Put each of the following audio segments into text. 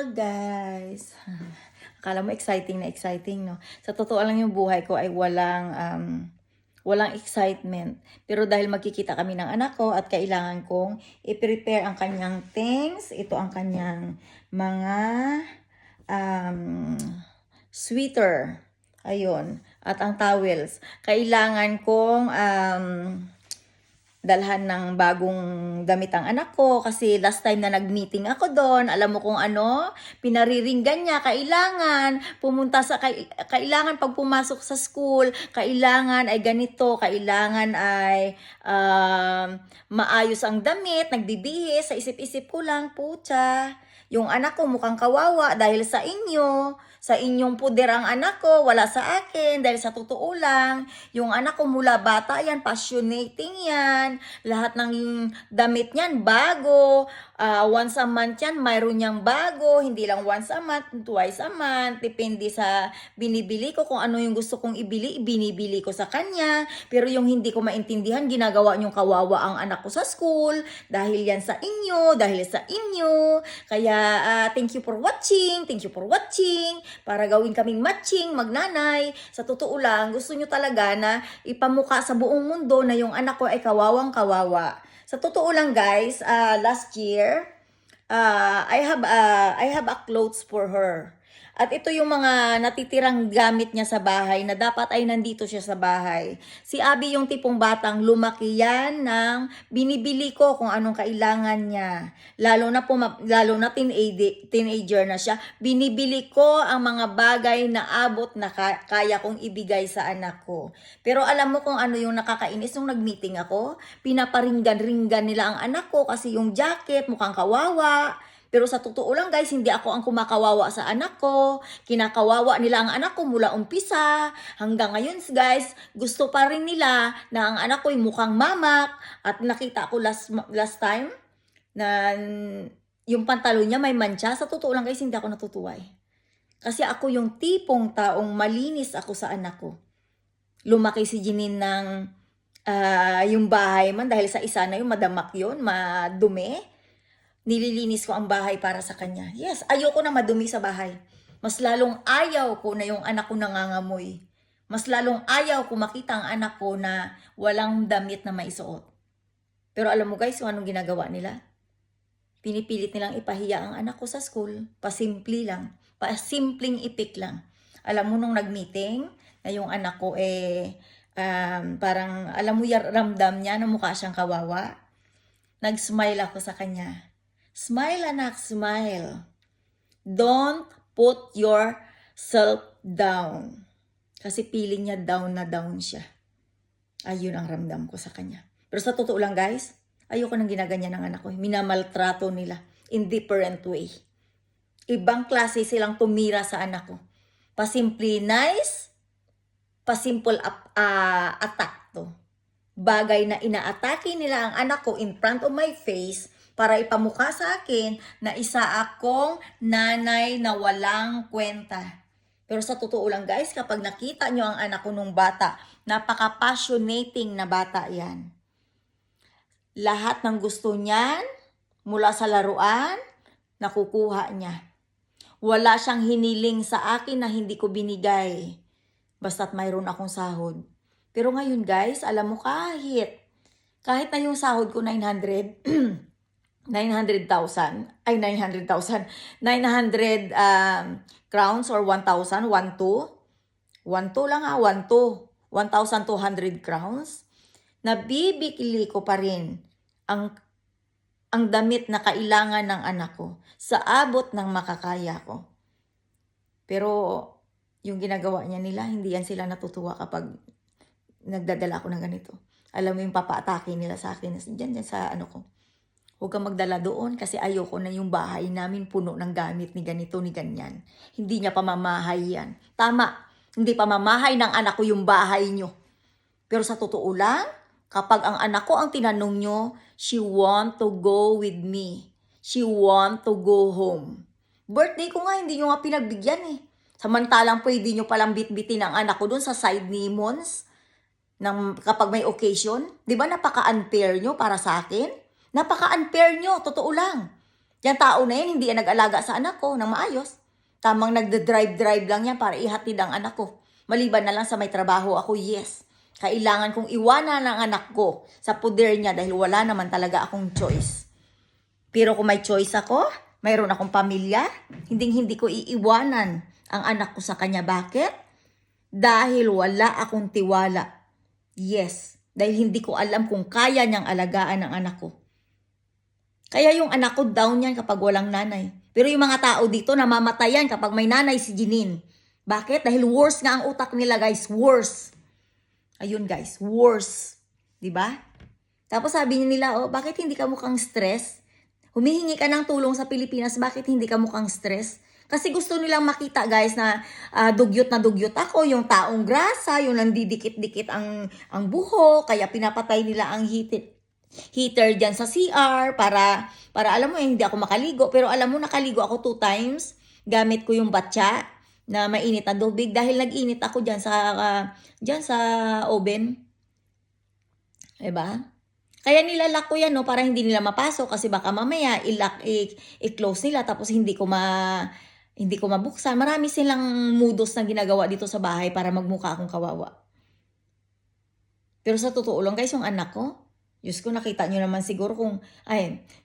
Guys, akala mo exciting na exciting, no? Sa totoo lang yung buhay ko ay walang excitement. Pero dahil magkikita kami ng anak ko at kailangan kong i-prepare ang kanyang things, ito ang kanyang mga um, sweater. Ayun. At ang towels. Kailangan kong dalhan ng bagong damit ang anak ko kasi last time na nag-meeting ako doon, alam mo kung ano, pinariringgan niya, kailangan pumunta sa kailangan pag pumasok sa school, kailangan ay ganito, kailangan ay maayos ang damit, nagbibihis, sa isip-isip ko lang, pucha. Yung anak ko mukhang kawawa dahil sa inyo, sa inyong puder ang anak ko, wala sa akin dahil sa totoo lang. Yung anak ko mula bata yan, passionating yan. Lahat ng damit niyan bago. Once a month yan, mayroon niyang bago. Hindi lang once a month, twice a month. Depende sa binibili ko. Kung ano yung gusto kong ibili, binibili ko sa kanya. Pero yung hindi ko maintindihan, ginagawa niyong kawawa ang anak ko sa school. Dahil yan sa inyo, dahil sa inyo. Kaya thank you for watching. Thank you for watching. Para gawin kaming matching, magnanay. Sa totoo lang, gusto nyo talaga na ipamukha sa buong mundo na yung anak ko ay kawawang kawawa. Sa totoo lang guys, last year, I have a clothes for her. At ito yung mga natitirang gamit niya sa bahay na dapat ay nandito siya sa bahay. Si Abby yung tipong batang lumaki yan ng binibili ko kung anong kailangan niya. Lalo na teenager na siya, binibili ko ang mga bagay na abot na kaya kong ibigay sa anak ko. Pero alam mo kung ano yung nakakainis nung nag-meeting ako? Pinaparinggan-ringgan nila ang anak ko kasi yung jacket mukhang kawawa. Pero sa totoo lang guys, hindi ako ang kumakawawa sa anak ko. Kinakawawa nila ang anak ko mula umpisa. Hanggang ngayon guys, gusto pa rin nila na ang anak ko ay mukhang mamak. At nakita ko last time na yung pantalon niya may mancha. Sa totoo lang guys, hindi ako natutuwa eh. Kasi ako yung tipong taong malinis ako sa anak ko. Lumaki si Jeanine ng yung bahay man dahil sa isa na yung madamak yun, madumi. Nililinis ko ang bahay para sa kanya. Yes, ayoko na madumi sa bahay. Mas lalong ayaw ko na yung anak ko nangangamoy. Mas lalong ayaw ko makita ang anak ko na walang damit na maisuot. Pero alam mo guys, kung anong ginagawa nila? Pinipilit nilang ipahiya ang anak ko sa school. Pasimple lang. Pasimpleng ipik lang. Alam mo nung nag-meeting, na yung anak ko parang alam mo ramdam niya na mukha siyang kawawa. Nag-smile ako sa kanya. Smile anak, smile. Don't put yourself down. Kasi feeling niya down na down siya. Ayun ang ramdam ko sa kanya. Pero sa totoo lang guys, ayoko nang ginaganyan ng anak ko. Minamaltrato nila in different way. Ibang klase silang tumira sa anak ko. Pasimple nice, pasimple attack to. Bagay na inaatake nila ang anak ko in front of my face para ipamukha sa akin na isa akong nanay na walang kwenta. Pero sa totoo lang guys, kapag nakita nyo ang anak ko nung bata, napaka-passionating na bata yan. Lahat ng gusto niyan, mula sa laruan, nakukuha niya. Wala siyang hiniling sa akin na hindi ko binigay. Basta't mayroon akong sahod. Pero ngayon guys, alam mo kahit na yung sahod ko 900, 900 crowns or 1,000, 1,2 lang 1,200 crowns. Nabibili ko pa rin ang damit na kailangan ng anak ko sa abot ng makakaya ko. Pero yung ginagawa nila, hindi yan sila natutuwa kapag nagdadala ako ng ganito. Alam mo yung papaatake nila sa akin, dyan sa ano ko. Huwag kang magdala doon kasi ayoko na yung bahay namin puno ng gamit ni ganito, ni ganyan. Hindi niya pamamahay yan. Tama, hindi pamamahay ng anak ko yung bahay nyo. Pero sa totoo lang, kapag ang anak ko ang tinanong nyo, she want to go with me. She want to go home. Birthday ko nga, hindi nyo nga pinagbigyan eh. Samantalang pwede nyo palang bitbitin ang anak ko doon sa side ni Mons kapag may occasion. Di ba napaka-unfair nyo para sa akin? Napaka-unfair nyo, totoo lang. Yung tao na yan, hindi yan nag-alaga sa anak ko ng maayos. Tamang nagda-drive-drive lang yan para ihatid ang anak ko. Maliban na lang sa may trabaho ako, yes. Kailangan kong iwanan ang anak ko sa puder niya dahil wala naman talaga akong choice. Pero kung may choice ako, mayroon akong pamilya, hindi ko iiwanan ang anak ko sa kanya. Bakit? Dahil wala akong tiwala. Yes, dahil hindi ko alam kung kaya niyang alagaan ang anak ko. Kaya yung anak ko down yan kapag walang nanay. Pero yung mga tao dito namamatayan kapag may nanay si Jeanine. Bakit? Dahil worse nga ang utak nila, guys. Worse. Ayun, guys. Worse. Diba? Tapos sabi nila, oh, bakit hindi ka mukhang stress? Humihingi ka ng tulong sa Pilipinas, bakit hindi ka mukhang stress? Kasi gusto nilang makita, guys, na dugyot na dugyot ako, yung taong grasa, yung nandidikit-dikit ang buho, kaya pinapatay nila ang heater dyan sa CR para alam mo, hindi ako makaligo. Pero alam mo, nakaligo ako 2 times. Gamit ko yung batya na mainit na tubig dahil nag-init ako dyan sa oven. Diba? Kaya nilalak ko yan, no, para hindi nila mapasok kasi baka mamaya i-close nila tapos hindi ko mabuksan. Marami silang moodos na ginagawa dito sa bahay para magmukha akong kawawa. Pero sa totoo lang, guys, yung anak ko, Diyos ko, nakita nyo naman siguro kung,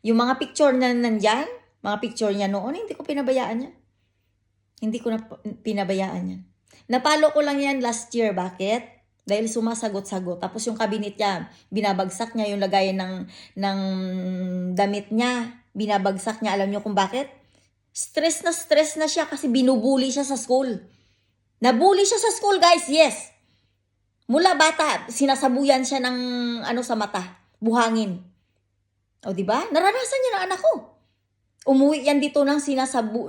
yung mga picture na nandyan, mga picture niya noon, hindi ko pinabayaan yan. Hindi ko na pinabayaan yan. Napalo ko lang yan last year. Bakit? Dahil sumasagot-sagot. Tapos yung cabinet niya, binabagsak niya yung lagayan ng damit niya. Binabagsak niya. Alam niyo kung bakit? Stress na siya kasi binubuli siya sa school. Nabully siya sa school, guys. Yes. Mula bata, sinasabuyan siya ng sa mata. Buhangin. O, diba? Naranasan niya ng anak ko. Umuwi yan dito ng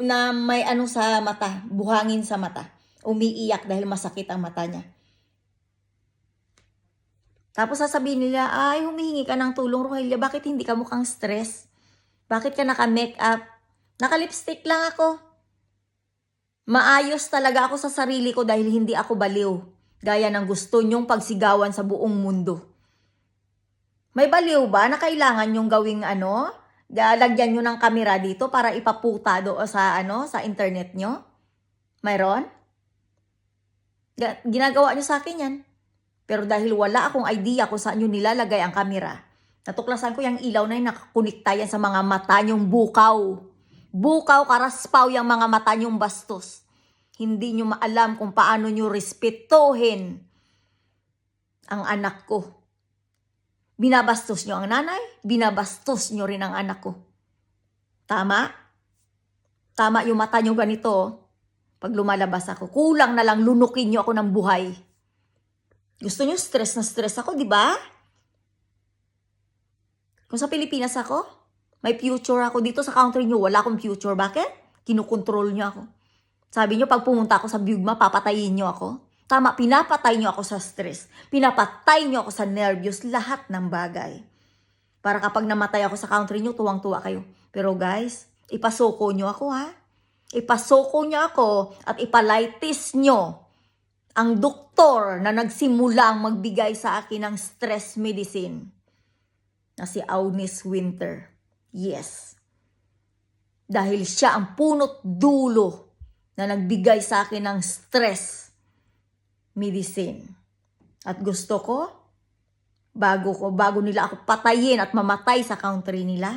na may sa mata. Buhangin sa mata. Umiiyak dahil masakit ang mata niya. Tapos sasabihin nila, humihingi ka ng tulong, Rogelia. Bakit hindi ka mukhang stress? Bakit ka naka-makeup? Naka-lipstick lang ako. Maayos talaga ako sa sarili ko dahil hindi ako baliw. Gaya ng gusto nyong pagsigawan sa buong mundo. May baliw ba na kailangan yung gawing lagyan nyo ng kamera dito para ipaputa sa internet nyo? Mayroon? Ginagawa nyo sa akin yan. Pero dahil wala akong idea kung saan nyo nilalagay ang kamera, natuklasan ko yung ilaw na yung nakakunikta yan sa mga mata nyong bukaw. Bukaw, karaspaw yung mga mata nyong bastos. Hindi nyo maalam kung paano nyo respetuhin ang anak ko. Binabastos nyo ang nanay, binabastos nyo rin ang anak ko. Tama? Tama yung mata nyo ganito. Pag lumalabas ako, kulang na lang lunukin nyo ako ng buhay. Gusto nyo stress na stress ako, di ba? Kung sa Pilipinas ako, may future ako dito sa country nyo, wala akong future. Bakit? Kinukontrol nyo ako. Sabi nyo, pag pumunta ako sa Byugma, papatayin nyo ako. Tama, pinapatay nyo ako sa stress. Pinapatay nyo ako sa nervyos, lahat ng bagay. Para kapag namatay ako sa country nyo, tuwang-tuwa kayo. Pero guys, ipasoko nyo ako, ha? Ipasoko nyo ako at ipalaitis nyo ang doktor na nagsimulang magbigay sa akin ng stress medicine na si Eunice Winter. Yes. Dahil siya ang punot dulo na nagbigay sa akin ng stress medicine. At gusto ko, bago nila ako patayin at mamatay sa country nila,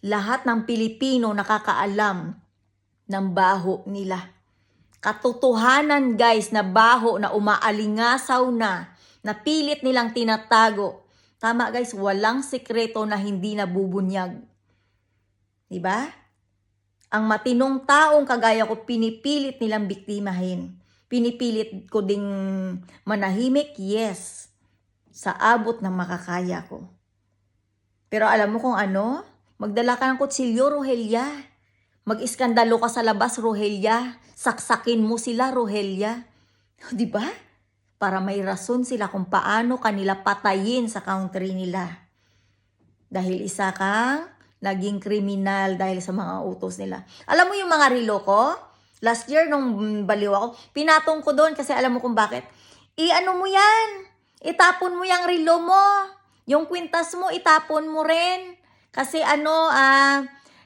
lahat ng Pilipino nakakaalam ng baho nila. Katotohanan, guys, na baho na umaalingasaw na pilit nilang tinatago. Tama, guys, walang sikreto na hindi nabubunyag. Diba? Ang matinong taong kagaya ko, pinipilit nilang biktimahin. Pinipilit ko ding manahimik, yes, sa abot ng makakaya ko. Pero alam mo kung ano? Magdala ka ng kutsilyo, Rogelia. Mag-iskandalo ka sa labas, Rogelia. Saksakin mo sila, Rogelia. Diba? Para may rason sila kung paano kanila patayin sa country nila. Dahil isa kang naging kriminal dahil sa mga utos nila. Alam mo yung mga relo ko? Last year, nung baliw ako, pinatong ko doon kasi alam mo kung bakit. I-ano mo yan? Itapon mo yung relo mo. Yung kwintas mo, itapon mo rin. Kasi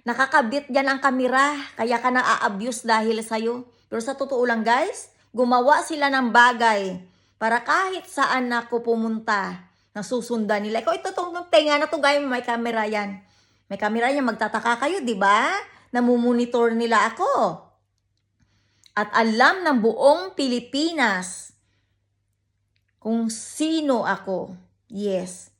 Nakakabit yan ang kamera, kaya ka na-abuse dahil sa'yo. Pero sa totoo lang guys, gumawa sila ng bagay para kahit saan ako pumunta, nasusundan nila. Ikaw, ito tong tenga na to guys, may camera yan. May camera yan, magtataka kayo, di ba? Namumonitor nila ako. At alam ng buong Pilipinas kung sino ako. Yes.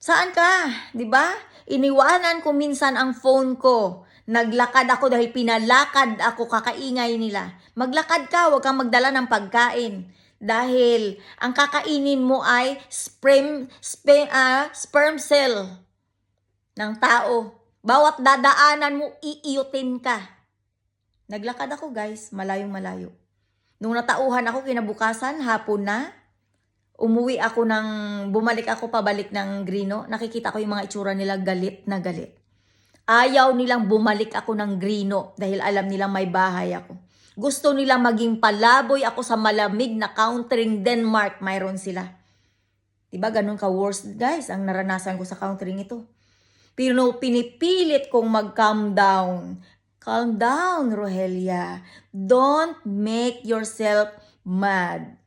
Saan ka? Di ba? Iniwanan ko minsan ang phone ko. Naglakad ako dahil pinalakad ako, kakaingay nila. Maglakad ka, huwag kang magdala ng pagkain. Dahil ang kakainin mo ay sperm cell ng tao. Bawat dadaanan mo, iiyutin ka. Naglakad ako guys, malayong-malayo. Nung natauhan ako, kinabukasan, hapon na, bumalik ako pabalik ng Grino, nakikita ko yung mga itsura nila galit na galit. Ayaw nilang bumalik ako ng Grino dahil alam nilang may bahay ako. Gusto nilang maging palaboy ako sa malamig na countering Denmark, mayroon sila. Diba ganun ka-worst guys ang naranasan ko sa countering ito. Pero pinipilit kong mag-calm down. Calm down, Rogelia. Don't make yourself mad.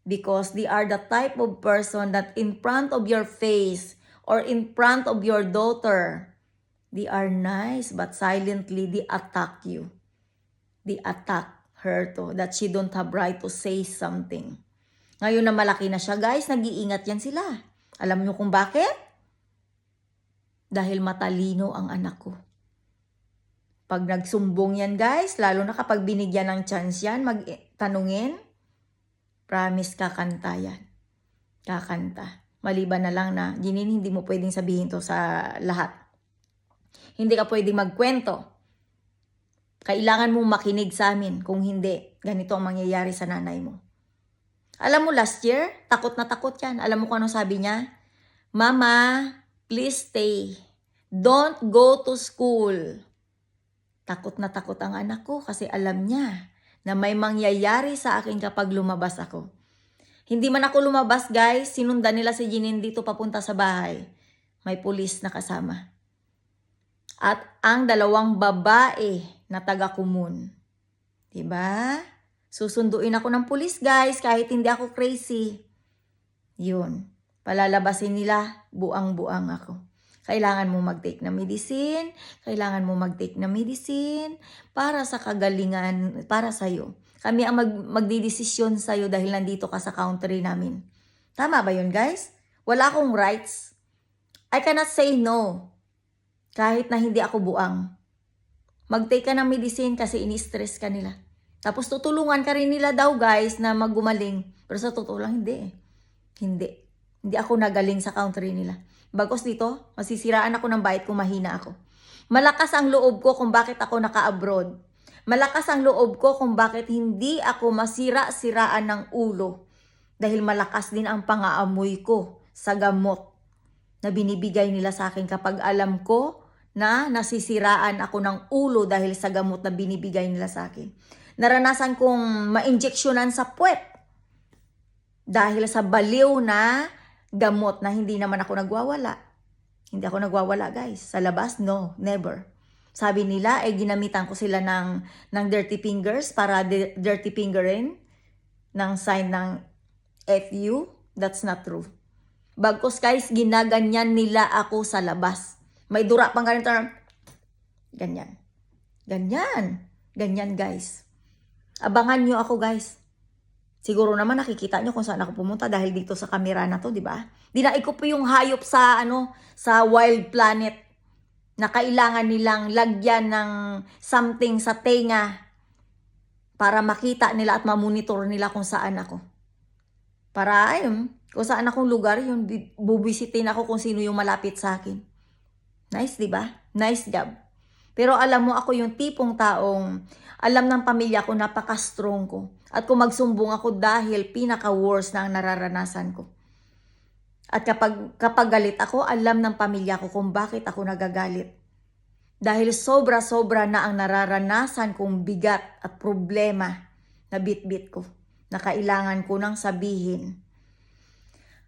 Because they are the type of person that in front of your face or in front of your daughter, they are nice but silently they attack you. They attack her to that she don't have right to say something. Ngayon na malaki na siya guys, nag-iingat yan sila. Alam niyo kung bakit? Dahil matalino ang anak ko. Pag nagsumbong yan guys, lalo na kapag binigyan ng chance yan, magtanungin, promise kakanta yan. Kakanta. Maliban na lang na, Jeanine, hindi mo pwedeng sabihin to sa lahat. Hindi ka pwedeng magkwento. Kailangan mo makinig sa amin. Kung hindi, ganito ang mangyayari sa nanay mo. Alam mo, last year, takot na takot yan. Alam mo kung ano sabi niya? Mama, please stay. Don't go to school. Takot na takot ang anak ko kasi alam niya na may mangyayari sa akin kapag lumabas ako. Hindi man ako lumabas guys, sinundan nila si Jeanine dito papunta sa bahay. May pulis na kasama. At ang dalawang babae na taga-kumun. Diba? Susunduin ako ng pulis guys kahit hindi ako crazy. Yun. Palalabasin nila, buang-buang ako. Kailangan mo mag-take na medicine, kailangan mo mag-take na medicine para sa kagalingan, para sa'yo. Kami ang magdidesisyon sa'yo dahil nandito ka sa country namin. Tama ba yun guys? Wala akong rights. I cannot say no. Kahit na hindi ako buang. Mag-take ka ng medicine kasi ini-stress ka nila. Tapos tutulungan ka rin nila daw guys na maggumaling. Pero sa totoo lang hindi eh. Hindi. Hindi ako nagaling sa country nila. Bagos dito, masisiraan ako ng bait kung mahina ako. Malakas ang loob ko kung bakit ako naka-abroad. Malakas ang loob ko kung bakit hindi ako masira-siraan ng ulo. Dahil malakas din ang pang-aamoy ko sa gamot na binibigay nila sa akin kapag alam ko na nasisiraan ako ng ulo dahil sa gamot na binibigay nila sa akin. Naranasan kong ma-injeksyonan sa puwet dahil sa baliw na gamot na hindi naman ako nagwawala. Hindi ako nagwawala guys. Sa labas, no, never. Sabi nila, ginamitan ko sila ng dirty fingers para dirty fingerin ng sign ng FU. That's not true. Bagkus guys, ginaganyan nila ako sa labas. May dura pang ganito. Ganyan. Ganyan. Ganyan guys. Abangan nyo ako guys. Siguro naman nakikita nyo kung saan ako pumunta dahil dito sa kamera na to, di ba? Dinaig ko po yung hayop sa sa wild planet na kailangan nilang lagyan ng something sa tenga para makita nila at mamonitor nila kung saan ako. Para ayun, kung saan akong lugar, yun bubisitin ako kung sino yung malapit sa akin. Nice, di ba? Nice job. Pero alam mo, ako yung tipong taong alam ng pamilya ko, napaka-strong ko. At kung magsumbong ako dahil pinaka-worst na ang nararanasan ko. At kapag galit ako, alam ng pamilya ko kung bakit ako nagagalit. Dahil sobra-sobra na ang nararanasan kong bigat at problema na bit-bit ko. Na kailangan ko nang sabihin.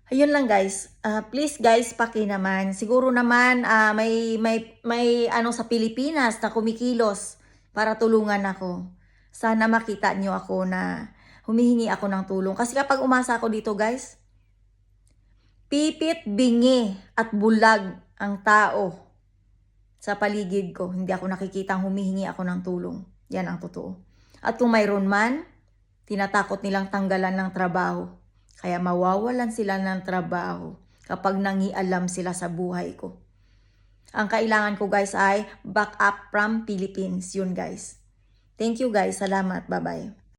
Ayun lang guys. Please guys, paki naman. Siguro naman may ano sa Pilipinas na kumikilos para tulungan ako. Sana makita nyo ako na humihingi ako ng tulong. Kasi kapag umasa ako dito guys, pipit, bingi at bulag ang tao sa paligid ko. Hindi ako nakikitang humihingi ako ng tulong. Yan ang totoo. At kung mayroon man, tinatakot nilang tanggalan ng trabaho. Kaya mawawalan sila ng trabaho kapag nangialam sila sa buhay ko. Ang kailangan ko guys ay back up from Philippines. Yun guys. Thank you guys. Salamat. Bye-bye.